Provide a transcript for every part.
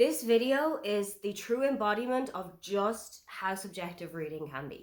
This video is the true embodiment of just how subjective reading can be.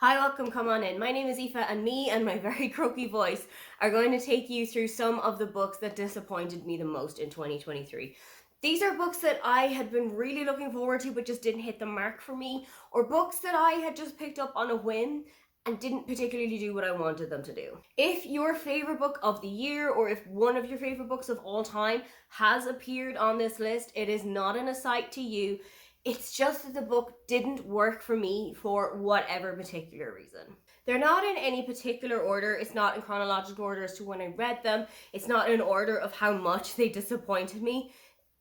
Hi, welcome, come on in. My name is Aoife and me and my very croaky voice are going to take you through some of the books that disappointed me the most in 2023. These are books that I had been really looking forward to but just didn't hit the mark for me, or books that I had just picked up on a whim and didn't particularly do what I wanted them to do. If your favorite book of the year, or if one of your favorite books of all time has appeared on this list, it is not an aside to you. It's just that the book didn't work for me for whatever particular reason. They're not in any particular order. It's not in chronological order as to when I read them. It's not in order of how much they disappointed me.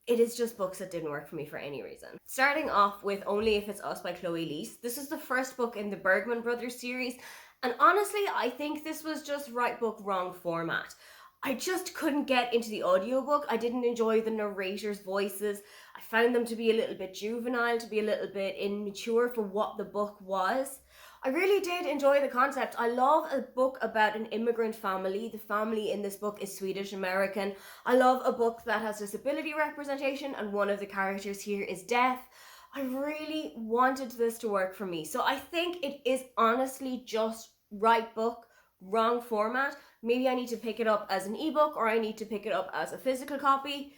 It is just books that didn't work for me for any reason. Starting off with Only If It's Us by Chloe Leese. This is the first book in the Bergman Brothers series, and honestly, I think this was just right book, wrong format. I just couldn't get into the audiobook. I didn't enjoy the narrators' voices. I found them to be a little bit juvenile, to be a little bit immature for what the book was. I really did enjoy the concept. I love a book about an immigrant family. The family in this book is Swedish American. I love a book that has disability representation and one of the characters here is deaf. I really wanted this to work for me. So I think it is honestly just right book, wrong format. Maybe I need to pick it up as an ebook or I need to pick it up as a physical copy,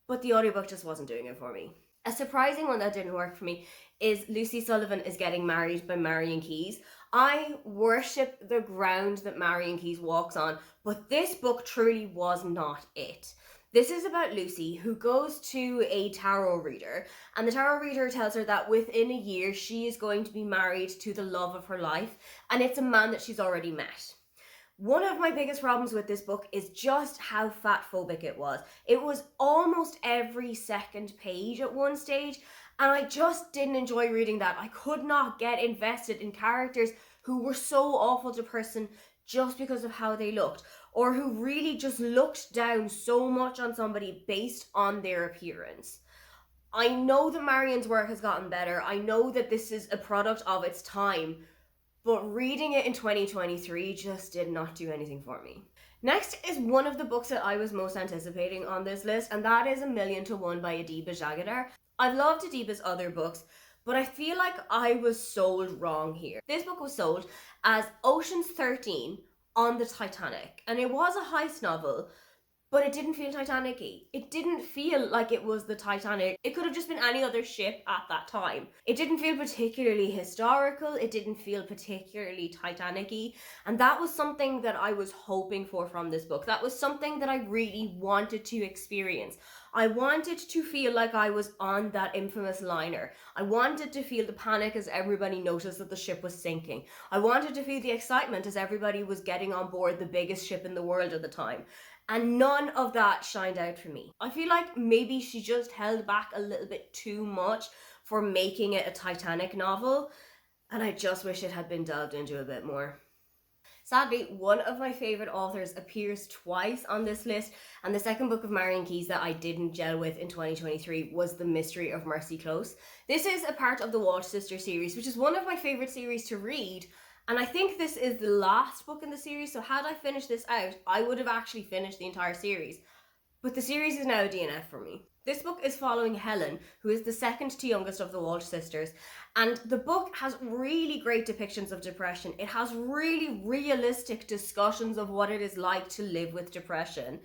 but the audiobook just wasn't doing it for me. A surprising one that didn't work for me is Lucy Sullivan Is Getting Married by Marion Keyes. I worship the ground that Marion Keyes walks on, but this book truly was not it. This is about Lucy, who goes to a tarot reader, and the tarot reader tells her that within a year she is going to be married to the love of her life, and it's a man that she's already met. One of my biggest problems with this book is just how fatphobic it was. It was almost every second page at one stage, and I just didn't enjoy reading that. I could not get invested in characters who were so awful to person just because of how they looked, or who really just looked down so much on somebody based on their appearance. I know that Marion's work has gotten better. I know that this is a product of its time, but reading it in 2023 just did not do anything for me. Next is one of the books that I was most anticipating on this list, and that is A Million to One by Adiba Jagadar. I've loved Adiba's other books, but I feel like I was sold wrong here. This book was sold as Ocean's 13 on the Titanic, and it was a heist novel, but it didn't feel Titanic-y. It didn't feel like it was the Titanic. It could have just been any other ship at that time. It didn't feel particularly historical. It didn't feel particularly Titanic-y. And that was something that I was hoping for from this book. That was something that I really wanted to experience. I wanted to feel like I was on that infamous liner. I wanted to feel the panic as everybody noticed that the ship was sinking. I wanted to feel the excitement as everybody was getting on board the biggest ship in the world at the time. And none of that shined out for me. I feel like maybe she just held back a little bit too much for making it a Titanic novel, and I just wish it had been delved into a bit more. Sadly, one of my favorite authors appears twice on this list, and the second book of Marion Keyes that I didn't gel with in 2023 was The Mystery of Mercy Close. This is a part of the Walsh Sisters series, which is one of my favorite series to read, and I think this is the last book in the series, so had I finished this out, I would have actually finished the entire series. But the series is now a DNF for me. This book is following Helen, who is the second to youngest of the Walsh sisters, and the book has really great depictions of depression. It has really realistic discussions of what it is like to live with depression.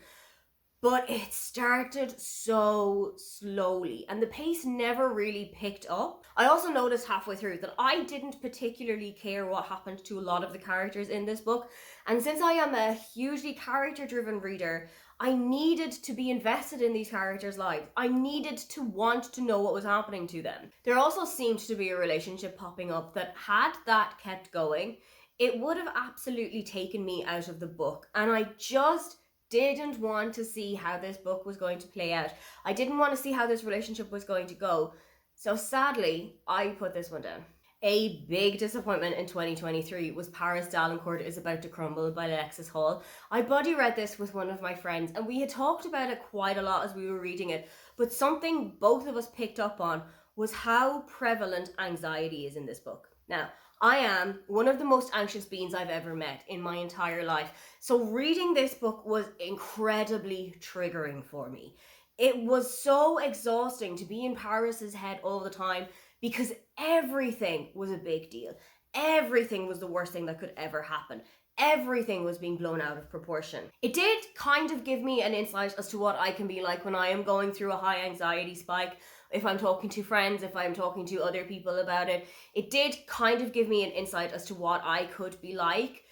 But it started so slowly and the pace never really picked up. I also noticed halfway through that I didn't particularly care what happened to a lot of the characters in this book. And since I am a hugely character-driven reader, I needed to be invested in these characters' lives. I needed to want to know what was happening to them. There also seemed to be a relationship popping up that, had that kept going, it would have absolutely taken me out of the book. And I just didn't want to see how this book was going to play out. I didn't want to see how this relationship was going to go. So sadly, I put this one down. A big disappointment in 2023 was Paris Dalencourt Is About to Crumble by Alexis Hall. I buddy read this with one of my friends and we had talked about it quite a lot as we were reading it, but something both of us picked up on was how prevalent anxiety is in this book. Now, I am one of the most anxious beings I've ever met in my entire life. So reading this book was incredibly triggering for me. It was so exhausting to be in Paris's head all the time because everything was a big deal. Everything was the worst thing that could ever happen. Everything was being blown out of proportion. It did kind of give me an insight as to what I can be like when I am going through a high anxiety spike. If I'm talking to friends, if I'm talking to other people about it, it did kind of give me an insight as to what I could be like,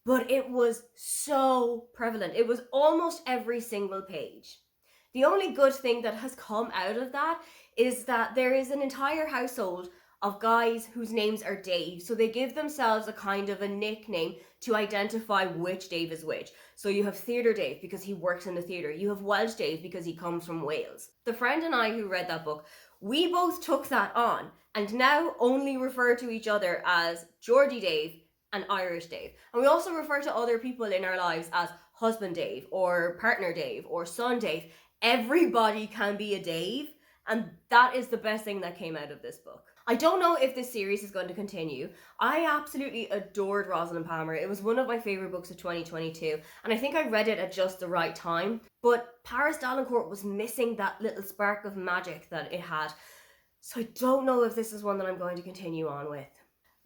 but it was so prevalent. It was almost every single page. The only good thing that has come out of that is that there is an entire household of guys whose names are Dave. So they give themselves a kind of a nickname to identify which Dave is which. So you have Theatre Dave because he works in the theatre. You have Welsh Dave because he comes from Wales. The friend and I who read that book, we both took that on and now only refer to each other as Geordie Dave and Irish Dave. And we also refer to other people in our lives as husband Dave or partner Dave or son Dave. Everybody can be a Dave, and that is the best thing that came out of this book. I don't know if this series is going to continue. I absolutely adored Rosalind Palmer. It was one of my favorite books of 2022, and I think I read it at just the right time. But Paris Dalencourt was missing that little spark of magic that it had. So I don't know if this is one that I'm going to continue on with.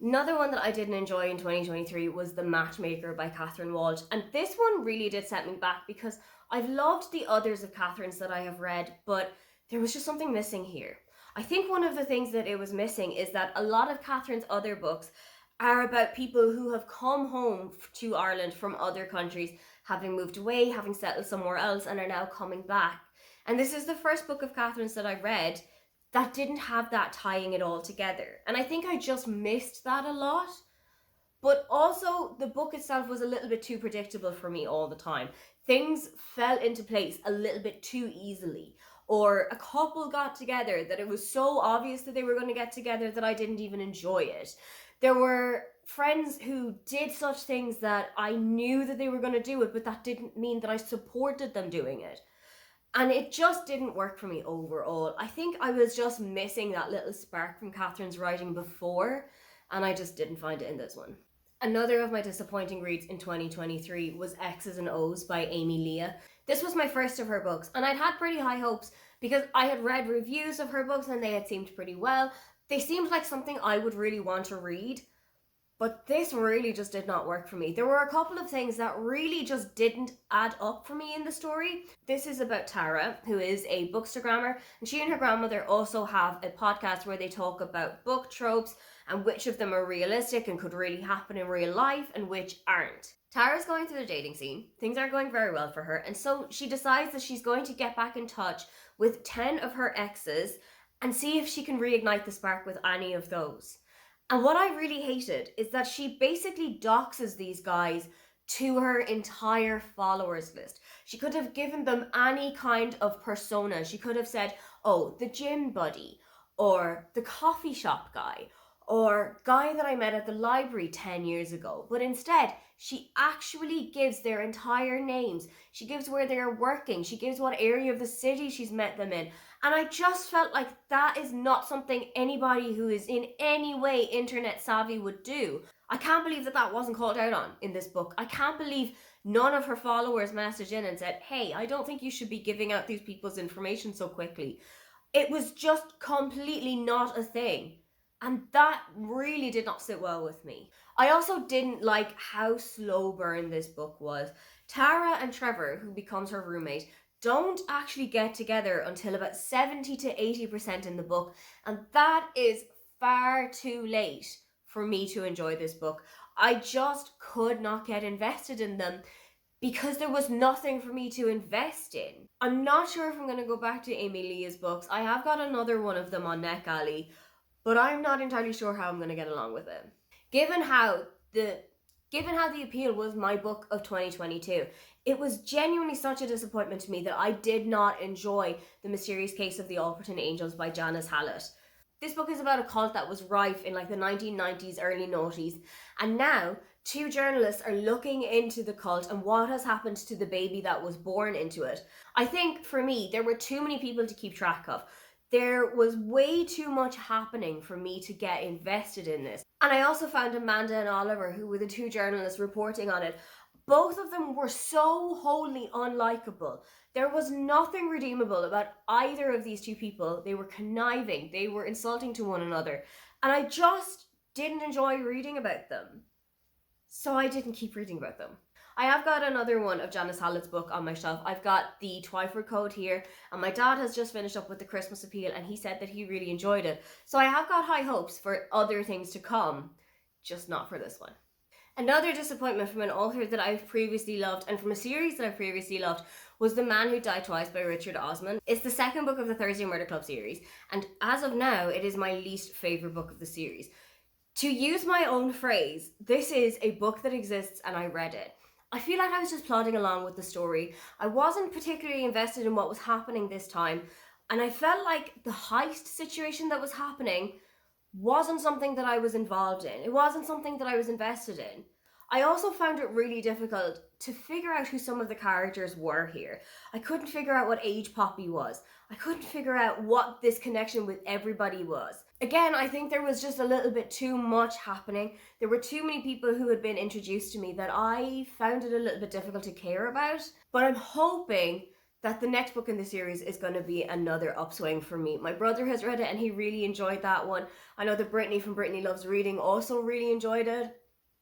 Another one that I didn't enjoy in 2023 was The Matchmaker by Catherine Walsh. And this one really did set me back because I've loved the others of Catherine's that I have read, but there was just something missing here. I think one of the things that it was missing is that a lot of Catherine's other books are about people who have come home to Ireland from other countries, having moved away, having settled somewhere else, and are now coming back. And this is the first book of Catherine's that I read that didn't have that tying it all together. And I think I just missed that a lot. But also, the book itself was a little bit too predictable for me all the time. Things fell into place a little bit too easily. Or a couple got together that it was so obvious that they were going to get together that I didn't even enjoy it. There were friends who did such things that I knew that they were going to do it, but that didn't mean that I supported them doing it. And it just didn't work for me overall. I think I was just missing that little spark from Catherine's writing before, and I just didn't find it in this one. Another of my disappointing reads in 2023 was X's and O's by Amy Leah. This was my first of her books, and I'd had pretty high hopes because I had read reviews of her books and they had seemed pretty well. They seemed like something I would really want to read. But this really just did not work for me. There were a couple of things that really just didn't add up for me in the story. This is about Tara, who is a bookstagrammer, and she and her grandmother also have a podcast where they talk about book tropes and which of them are realistic and could really happen in real life and which aren't. Tara's going through the dating scene. Things aren't going very well for her, and so she decides that she's going to get back in touch with 10 of her exes and see if she can reignite the spark with any of those. And what I really hated is that she basically doxes these guys to her entire followers list. She could have given them any kind of persona. She could have said, oh, the gym buddy, or the coffee shop guy, or guy that I met at the library 10 years ago. But instead, she actually gives their entire names. She gives where they're working. She gives what area of the city she's met them in. And I just felt like that is not something anybody who is in any way internet savvy would do. I can't believe that that wasn't called out on in this book. I can't believe none of her followers messaged in and said, hey, I don't think you should be giving out these people's information so quickly. It was just completely not a thing. And that really did not sit well with me. I also didn't like how slow burn this book was. Tara and Trevor, who becomes her roommate, don't actually get together until about 70 to 80% in the book, and that is far too late for me to enjoy this book. I just could not get invested in them because there was nothing for me to invest in. I'm not sure if I'm going to go back to Amy Leah's books. I have got another one of them on NetGalley, but I'm not entirely sure how I'm going to get along with it. Given how the appeal was my book of 2022, it was genuinely such a disappointment to me that I did not enjoy The Mysterious Case of the Alperton Angels by Janice Hallett. This book is about a cult that was rife in like the 1990s, early noughties, and now two journalists are looking into the cult and what has happened to the baby that was born into it. I think for me, there were too many people to keep track of. There was way too much happening for me to get invested in this. And I also found Amanda and Oliver, who were the two journalists reporting on it. Both of them were so wholly unlikable. There was nothing redeemable about either of these two people. They were conniving, they were insulting to one another, and I just didn't enjoy reading about them. So I didn't keep reading about them. I have got another one of Janice Hallett's book on my shelf. I've got the Twyford Code here, and my dad has just finished up with the Christmas Appeal, and he said that he really enjoyed it. So I have got high hopes for other things to come, just not for this one. Another disappointment from an author that I've previously loved and from a series that I've previously loved was The Man Who Died Twice by Richard Osman. It's the second book of the Thursday Murder Club series, and as of now, it is my least favourite book of the series. To use my own phrase, this is a book that exists and I read it. I feel like I was just plodding along with the story. I wasn't particularly invested in what was happening this time, and I felt like the heist situation that was happening wasn't something that I was involved in. It wasn't something that I was invested in. I also found it really difficult to figure out who some of the characters were here. I couldn't figure out what age Poppy was. I couldn't figure out what this connection with everybody was. Again, I think there was just a little bit too much happening. There were too many people who had been introduced to me that I found it a little bit difficult to care about. But I'm hoping that the next book in the series is going to be another upswing for me. My brother has read it and he really enjoyed that one. I know that Brittany from Brittany Loves Reading also really enjoyed it.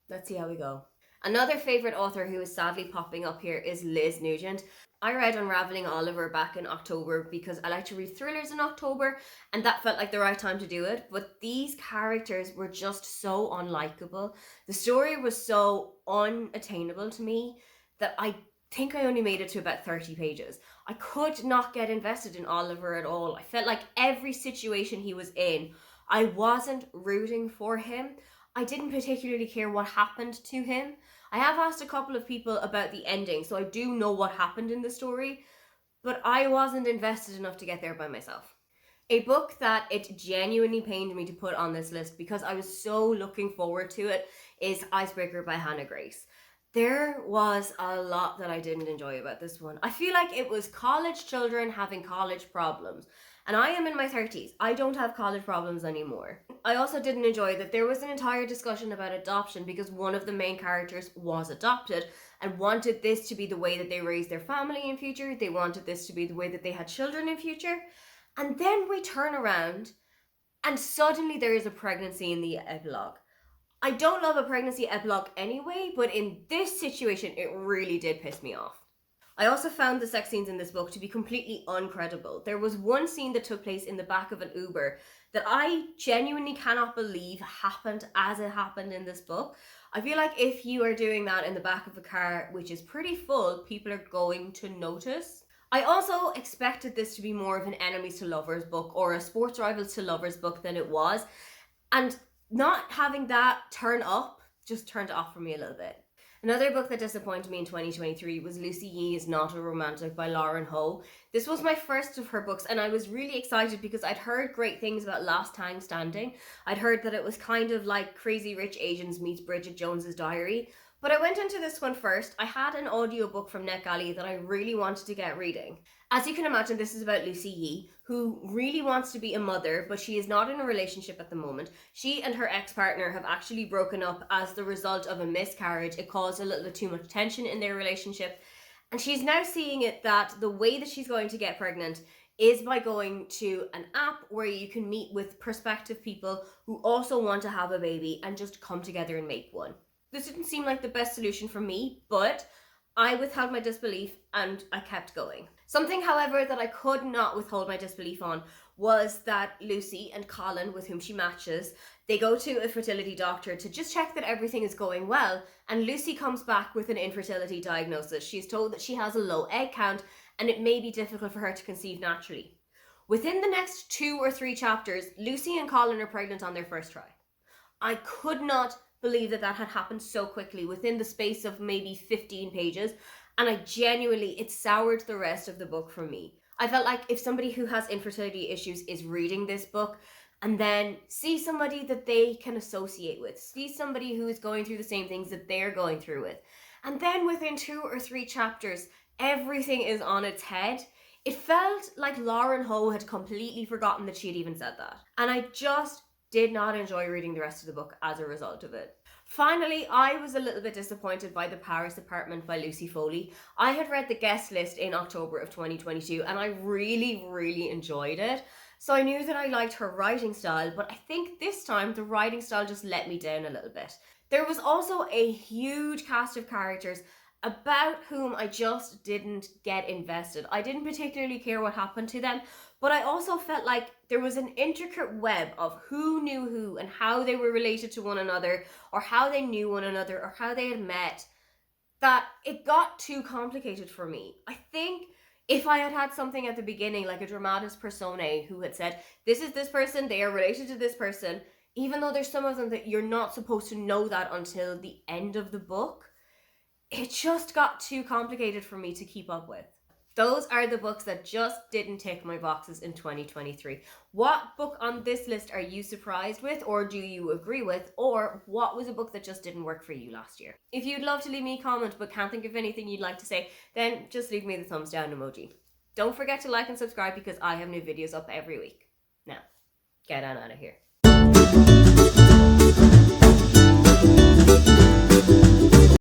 Let's see how we go. Another favourite author who is sadly popping up here is Liz Nugent. I read Unraveling Oliver back in October because I like to read thrillers in October, and that felt like the right time to do it. But these characters were just so unlikable. The story was so unattainable to me that I think I only made it to about 30 pages. I could not get invested in Oliver at all. I felt like every situation he was in, I wasn't rooting for him. I didn't particularly care what happened to him. I have asked a couple of people about the ending, so I do know what happened in the story, but I wasn't invested enough to get there by myself. A book that it genuinely pained me to put on this list because I was so looking forward to it is Icebreaker by Hannah Grace. There was a lot that I didn't enjoy about this one. I feel like it was college children having college problems. And I am in my 30s. I don't have college problems anymore. I also didn't enjoy that there was an entire discussion about adoption because one of the main characters was adopted and wanted this to be the way that they raised their family in future. They wanted this to be the way that they had children in future. And then we turn around and suddenly there is a pregnancy in the epilogue. I don't love a pregnancy epilogue anyway, but in this situation, it really did piss me off. I also found the sex scenes in this book to be completely uncredible. There was one scene that took place in the back of an Uber that I genuinely cannot believe happened as it happened in this book. I feel like if you are doing that in the back of a car, which is pretty full, people are going to notice. I also expected this to be more of an enemies to lovers book or a sports rivals to lovers book than it was. And not having that turn up just turned it off for me a little bit. Another book that disappointed me in 2023 was Lucy Ye is Not a Romantic by Lauren Ho. This was my first of her books and I was really excited because I'd heard great things about Last Time Standing. I'd heard that it was kind of like Crazy Rich Asians meets Bridget Jones's Diary. But I went into this one first. I had an audiobook from NetGalley that I really wanted to get reading. As you can imagine, this is about Lucy Ye, who really wants to be a mother, but she is not in a relationship at the moment. She and her ex-partner have actually broken up as the result of a miscarriage. It caused a little bit too much tension in their relationship. And she's now seeing it that the way that she's going to get pregnant is by going to an app where you can meet with prospective people who also want to have a baby and just come together and make one. This didn't seem like the best solution for me, but I withheld my disbelief and I kept going. Something, however, that I could not withhold my disbelief on was that Lucy and Colin, with whom she matches, they go to a fertility doctor to just check that everything is going well, and Lucy comes back with an infertility diagnosis. She's told that she has a low egg count and it may be difficult for her to conceive naturally. Within the next 2 or 3 chapters, Lucy and Colin are pregnant on their first try. I could not believe that had happened so quickly within the space of maybe 15 pages, and I genuinely, it soured the rest of the book for me. I felt like if somebody who has infertility issues is reading this book and then see somebody that they can associate with, see somebody who is going through the same things that they're going through with, and then within 2 or 3 chapters everything is on its head, it felt like Lauren Ho had completely forgotten that she had even said that, and I just did not enjoy reading the rest of the book as a result of it. Finally, I was a little bit disappointed by The Paris Apartment by Lucy Foley. I had read the guest list in October of 2022 and I really enjoyed it. So I knew that I liked her writing style, but I think this time the writing style just let me down a little bit. There was also a huge cast of characters about whom I just didn't get invested. I didn't particularly care what happened to them, but I also felt like there was an intricate web of who knew who and how they were related to one another, or how they knew one another, or how they had met, that it got too complicated for me. I think if I had had something at the beginning, like a dramatis personae who had said, this is this person, they are related to this person, even though there's some of them that you're not supposed to know that until the end of the book, it just got too complicated for me to keep up with. Those are the books that just didn't tick my boxes in 2023. What book on this list are you surprised with, or do you agree with, or what was a book that just didn't work for you last year? If you'd love to leave me a comment but can't think of anything you'd like to say, then just leave me the thumbs down emoji. Don't forget to like and subscribe because I have new videos up every week. Now, get on out of here.